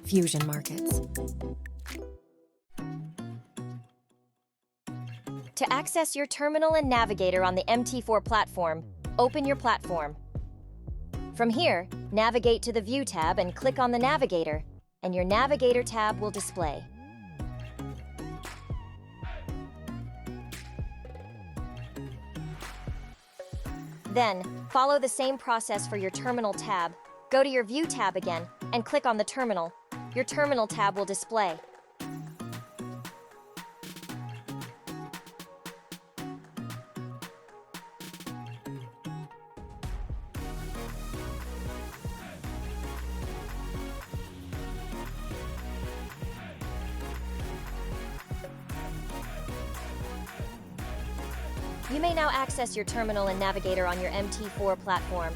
Fusion markets. To access your Terminal and Navigator on the MT4 platform, open your platform. From here, navigate to the View tab and click on the Navigator, and your Navigator tab will display. Then, follow the same process for your Terminal tab. Go to your View tab again and click on the Terminal. Your Terminal tab will display. You may now access your Terminal and Navigator on your MT4 platform.